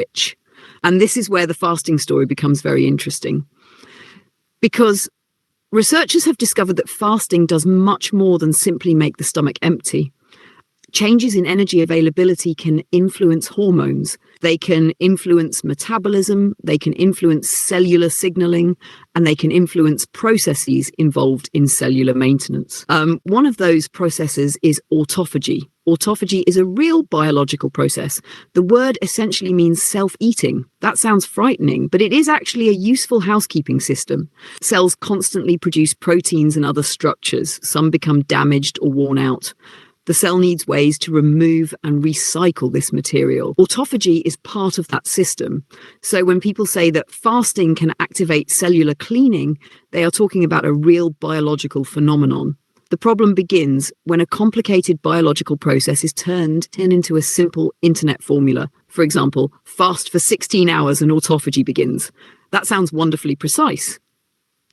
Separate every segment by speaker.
Speaker 1: rich. And this is where the fasting story becomes very interesting, because researchers have discovered that fasting does much more than simply make the stomach empty. Changes in energy availability can influence hormones. They can influence metabolism, they can influence cellular signaling, and they can influence processes involved in cellular maintenance. One of those processes is autophagy. Autophagy is a real biological process. The word essentially means self-eating. That sounds frightening, but it is actually a useful housekeeping system. Cells constantly produce proteins and other structures. Some become damaged or worn out. The cell needs ways to remove and recycle this material. Autophagy is part of that system. So when people say that fasting can activate cellular cleaning, they are talking about a real biological phenomenon. The problem begins when a complicated biological process is turned into a simple internet formula. For example, fast for 16 hours and autophagy begins. That sounds wonderfully precise.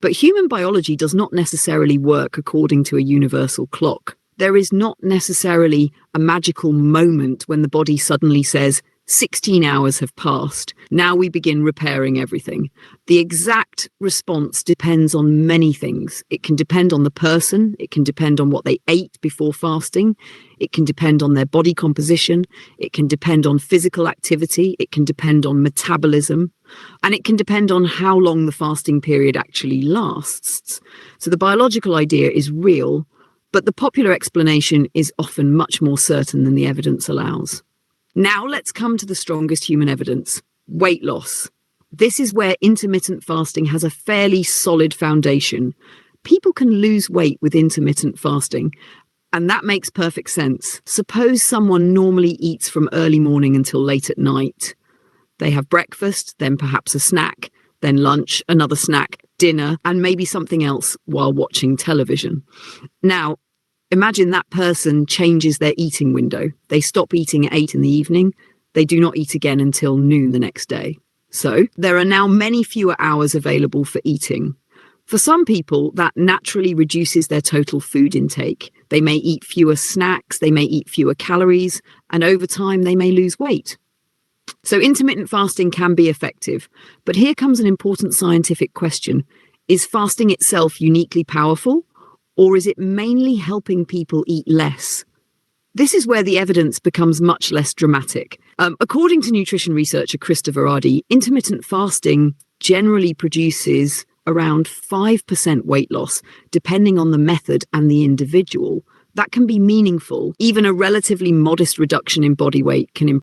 Speaker 1: But human biology does not necessarily work according to a universal clock. There is not necessarily a magical moment when the body suddenly says, 16 hours have passed. Now we begin repairing everything. The exact response depends on many things. It can depend on the person. It can depend on what they ate before fasting. It can depend on their body composition. It can depend on physical activity. It can depend on metabolism. And it can depend on how long the fasting period actually lasts. So the biological idea is real, but the popular explanation is often much more certain than the evidence allows. Now let's come to the strongest human evidence, weight loss. This is where intermittent fasting has a fairly solid foundation. People can lose weight with intermittent fasting, and that makes perfect sense. Suppose someone normally eats from early morning until late at night. They have breakfast, then perhaps a snack, then lunch, another snack, dinner, and maybe something else while watching television. Now, imagine that person changes their eating window. They stop eating at 8 in the evening. They do not eat again until noon the next day. So there are now many fewer hours available for eating. For some people, that naturally reduces their total food intake. They may eat fewer snacks, they may eat fewer calories, and over time they may lose weight. So intermittent fasting can be effective, but here comes an important scientific question. Is fasting itself uniquely powerful, or is it mainly helping people eat less? This is where the evidence becomes much less dramatic. According to nutrition researcher Christopher Ardi, intermittent fasting generally produces around 5% weight loss, depending on the method and the individual. That can be meaningful. Even a relatively modest reduction in body weight can